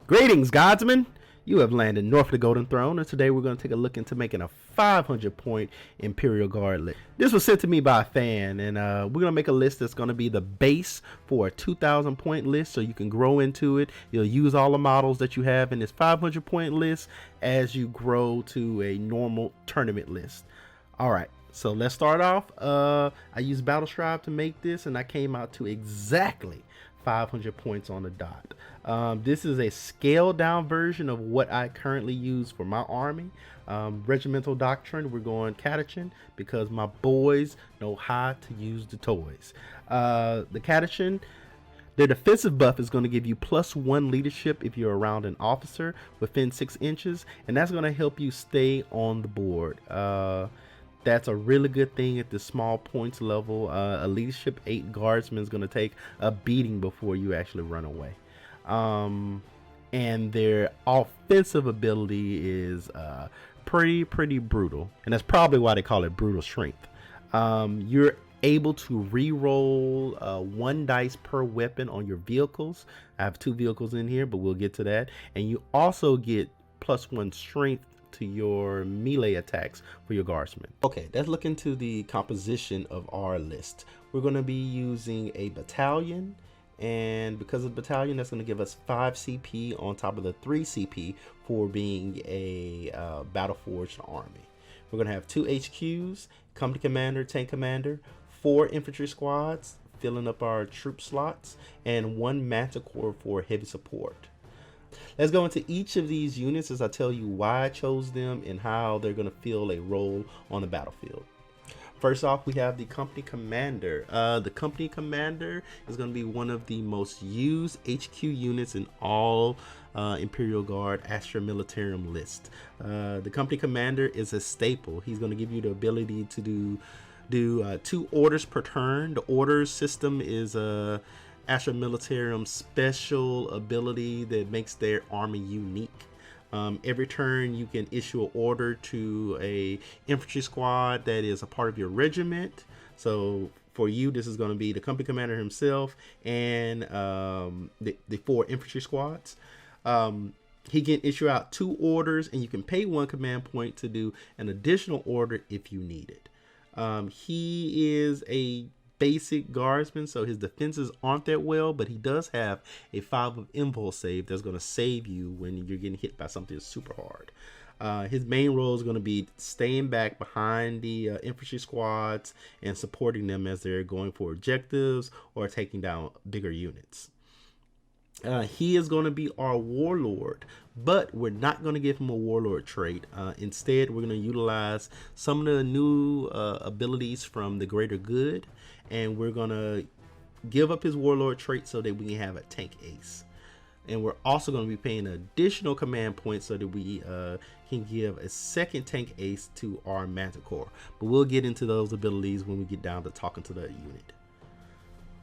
Greetings, Godsmen! You have landed north of the Golden Throne, and today we're going to take a look into making a 500 point Imperial Guard list. This was sent to me by a fan, and we're going to make a list that's going to be the base for a 2,000 point list so you can grow into it. You'll use all the models that you have in this 500 point list as you grow to a normal tournament list. Alright, so let's start off. I used Battlestrive to make this, and I came out to exactly 500 points on the dot. This is a scaled down version of what I currently use for my army. Regimental Doctrine, we're going Catechin because my boys know how to use the toys. The Catechin, their defensive buff is going to give you +1 leadership if you're around an officer within 6 inches, and that's going to help you stay on the board. That's a really good thing at the small points level. A leadership 8 guardsman is going to take a beating before you actually run away. And their offensive ability is pretty brutal, and that's probably why they call it brutal strength. You're able to re-roll 1 dice per weapon on your vehicles. I have 2 vehicles in here, but we'll get to that. And you also get +1 strength to your melee attacks for your guardsmen. Okay, let's look into the composition of our list. We're going to be using a battalion, and because of the battalion, that's going to give us 5 CP on top of the 3 CP for being a battle-forged army. We're going to have 2 HQs, company commander, tank commander, 4 infantry squads filling up our troop slots, and 1 Manticore for heavy support. Let's go into each of these units as I tell you why I chose them and how they're going to fill a role on the battlefield. First off, we have the company commander. The company commander is going to be one of the most used HQ units in all Imperial Guard Astra Militarum list. The company commander is a staple. He's going to give you the ability to do 2 orders per turn. The orders system is a Astra Militarum special ability that makes their army unique. Every turn you can issue an order to a infantry squad that is a part of your regiment. So for you, this is going to be the company commander himself and the 4 infantry squads. He can issue out 2 orders, and you can pay 1 command point to do an additional order if you need it. He is a basic guardsman, so his defenses aren't that well, but he does have a 5 of impulse save that's going to save you when you're getting hit by something super hard. His main role is going to be staying back behind the infantry squads and supporting them as they're going for objectives or taking down bigger units. He is going to be our warlord, but we're not going to give him a warlord trait. Instead, we're going to utilize some of the new abilities from the greater good, and we're going to give up his warlord trait so that we can have a tank ace. And we're also going to be paying additional command points so that we can give a second tank ace to our Manticore. But we'll get into those abilities when we get down to talking to the unit.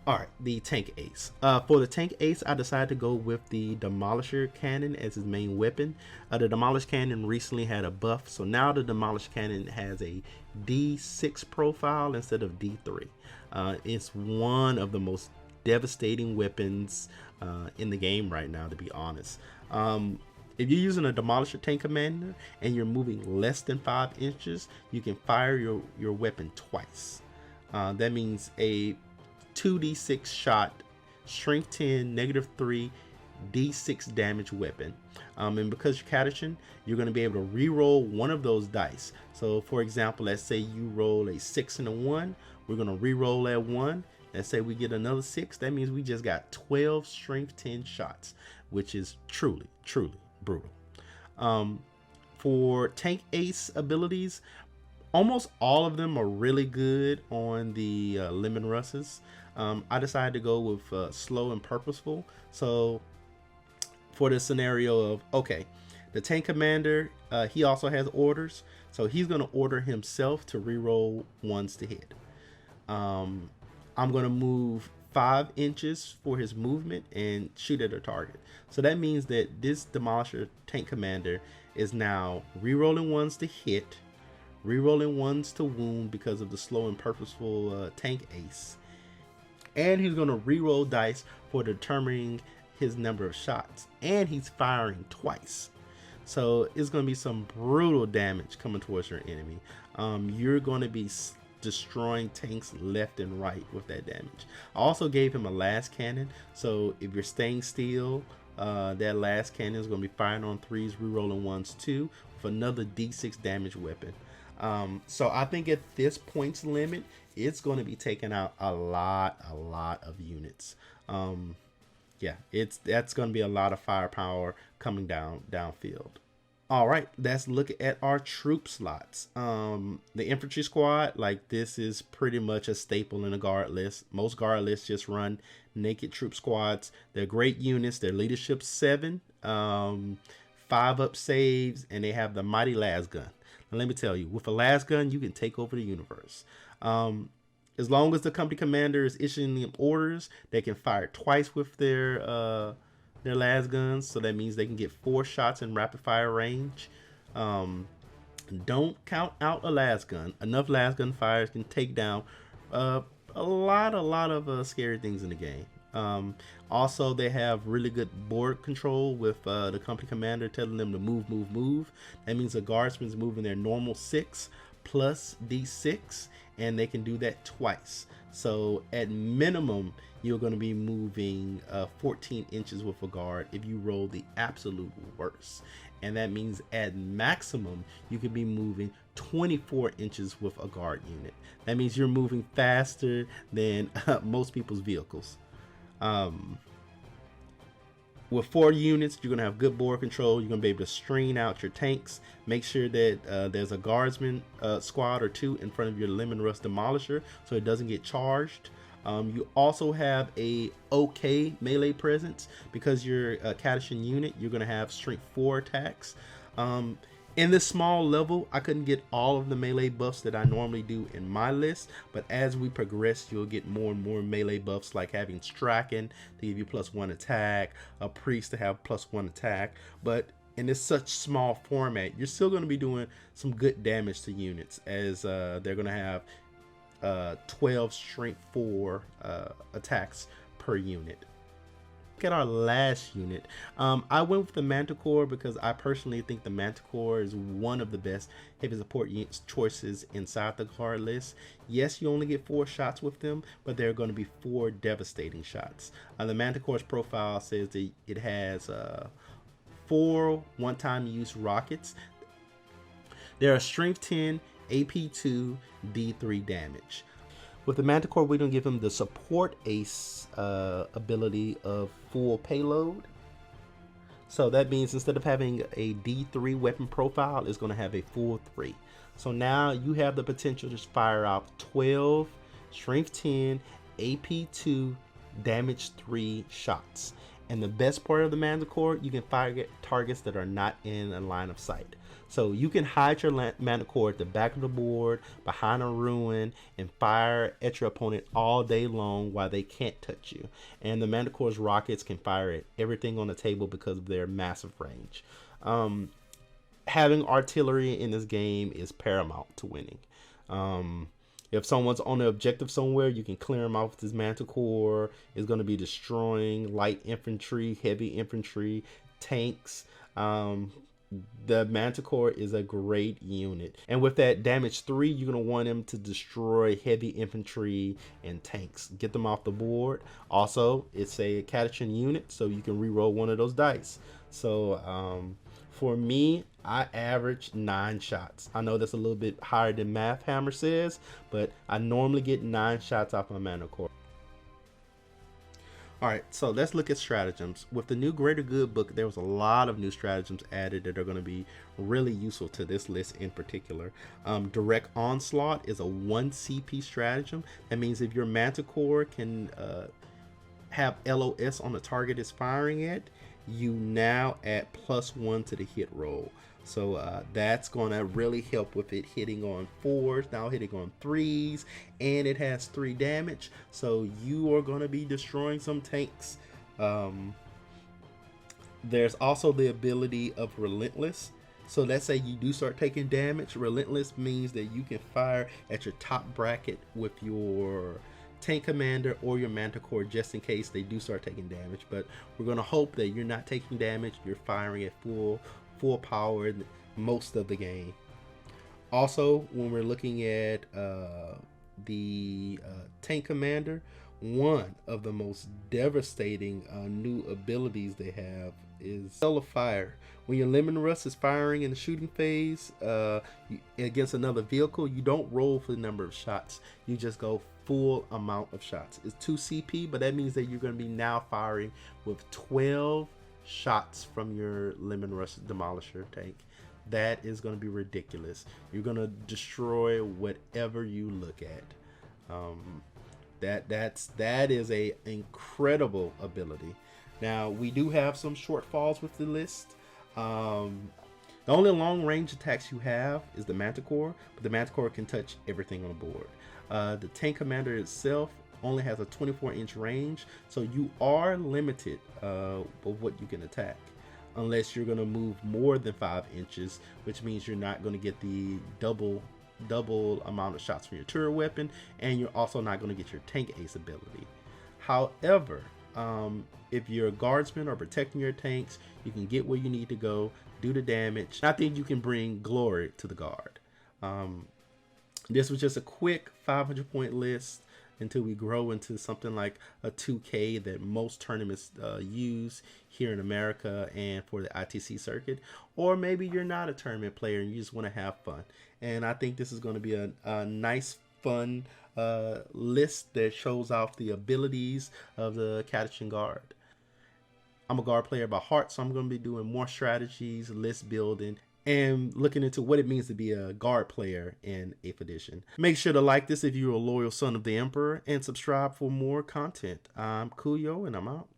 Alright, the tank ace. For the tank ace, I decided to go with the Demolisher Cannon as his main weapon. The Demolish Cannon recently had a buff, so now the Demolish Cannon has a D6 profile instead of D3. It's one of the most devastating weapons in the game right now, to be honest. If you're using a Demolisher Tank Commander and you're moving less than 5 inches, you can fire your weapon twice. That means a 2d6 shot, strength 10, -3, d6 damage weapon. And because you're Catechin, you're going to be able to re-roll one of those dice. So for example, let's say you roll a 6 and a 1, we're going to re-roll that 1. Let's say we get another 6, that means we just got 12 strength 10 shots, which is truly brutal. For tank ace abilities, almost all of them are really good on the Lemon Russes. I decided to go with slow and purposeful. So for the scenario of, okay, the tank commander, he also has orders. So he's going to order himself to reroll 1s to hit. I'm going to move 5 inches for his movement and shoot at a target. So that means that this Demolisher Tank Commander is now rerolling 1s to hit, rerolling 1s to wound because of the slow and purposeful tank ace. And he's going to reroll dice for determining his number of shots, and he's firing twice. So it's going to be some brutal damage coming towards your enemy. You're going to be destroying tanks left and right with that damage. I also gave him a last cannon, so if you're staying still, that last cannon is going to be firing on 3s, rerolling 1s too, with another d6 damage weapon. So I think at this points limit, it's going to be taking out a lot of units. Yeah, that's going to be a lot of firepower coming downfield. All right, let's look at our troop slots. The infantry squad, like, this is pretty much a staple in a guard list. Most guard lists just run naked troop squads. They're great units. Their leadership 7, 5-up saves, and they have the mighty las gun. Now, let me tell you, with a las gun, you can take over the universe. As long as the company commander is issuing them orders, they can fire twice with their las guns, so that means they can get 4 shots in rapid fire range. Don't count out a las gun. Enough las gun fires can take down a lot of scary things in the game. Also, they have really good board control with the company commander telling them to move. That means the guardsman's moving their normal 6 plus d6, and they can do that twice. So at minimum, you're going to be moving 14 inches with a guard if you roll the absolute worst. And that means at maximum, you could be moving 24 inches with a guard unit. That means you're moving faster than most people's vehicles. With 4 units, you're going to have good board control. You're going to be able to screen out your tanks. Make sure that there's a guardsman squad or 2 in front of your lemon rust demolisher so it doesn't get charged. You also have a okay melee presence because you're a Catachan unit. You're going to have strength 4 attacks. In this small level, I couldn't get all of the melee buffs that I normally do in my list, but as we progress, you'll get more and more melee buffs, like having Straken to give you +1 attack, a priest to have +1 attack. But in this such small format, you're still going to be doing some good damage to units, as they're going to have 12 strength 4 attacks per unit. At our last unit, I went with the Manticore because I personally think the Manticore is one of the best heavy support choices inside the card list. Yes, you only get 4 shots with them, but there are going to be 4 devastating shots. The Manticore's profile says that it has 4 one-time use rockets. There are strength 10, AP 2, D3 damage. With the Manticore, we don't give him the support ace ability of full payload. So that means instead of having a D3 weapon profile, it's going to have a full 3. So now you have the potential to fire out 12, strength 10, AP 2, damage 3 shots. And the best part of the Manticore, you can fire targets that are not in a line of sight. So you can hide your Manticore at the back of the board, behind a ruin, and fire at your opponent all day long while they can't touch you. And the Manticore's rockets can fire at everything on the table because of their massive range. Having artillery in this game is paramount to winning. If someone's on the objective somewhere, you can clear them out with this Manticore. It's going to be destroying light infantry, heavy infantry, tanks. The Manticore is a great unit. And with that damage 3, you're going to want him to destroy heavy infantry and tanks. Get them off the board. Also, it's a Catachan unit, so you can reroll one of those dice. So for me, I average 9 shots. I know that's a little bit higher than Math Hammer says, but I normally get 9 shots off my Manticore. Alright, so let's look at stratagems. With the new Greater Good book, there was a lot of new stratagems added that are going to be really useful to this list in particular. Direct Onslaught is a 1 CP stratagem. That means if your Manticore can have LOS on the target it's firing at, you now add +1 to the hit roll. So that's going to really help with it hitting on 4s, now hitting on 3s, and it has 3 damage. So you are going to be destroying some tanks. There's also the ability of Relentless. So let's say you do start taking damage. Relentless means that you can fire at your top bracket with your tank commander or your Manticore, just in case they do start taking damage. But we're going to hope that you're not taking damage, you're firing at full power most of the game. Also, when we're looking at the tank commander, one of the most devastating new abilities they have is Cell of Fire. When your Lemon Rust is firing in the shooting phase against another vehicle, you don't roll for the number of shots. You just go full amount of shots. It's 2 CP, but that means that you're going to be now firing with 12 shots from your Lemon Rust Demolisher tank. That is going to be ridiculous. You're going to destroy whatever you look at. That is a incredible ability. Now, we do have some shortfalls with the list. The only long range attacks you have is the Manticore, but the Manticore can touch everything on the board. The tank commander itself only has a 24-inch range, so you are limited with what you can attack, unless you're going to move more than 5 inches, which means you're not going to get the double amount of shots from your turret weapon, and you're also not going to get your tank ace ability. However, if you're a guardsman or protecting your tanks, you can get where you need to go, do the damage. I think you can bring glory to the guard. This was just a quick 500 point list until we grow into something like a 2K that most tournaments use here in America and for the ITC circuit. Or maybe you're not a tournament player and you just want to have fun. And I think this is going to be a nice, fun list that shows off the abilities of the Catachan Guard. I'm a guard player by heart, so I'm going to be doing more strategies, list building, and looking into what it means to be a guard player in 8th edition. Make sure to like this if you're a loyal son of the Emperor, and subscribe for more content. I'm Kuyo, and I'm out.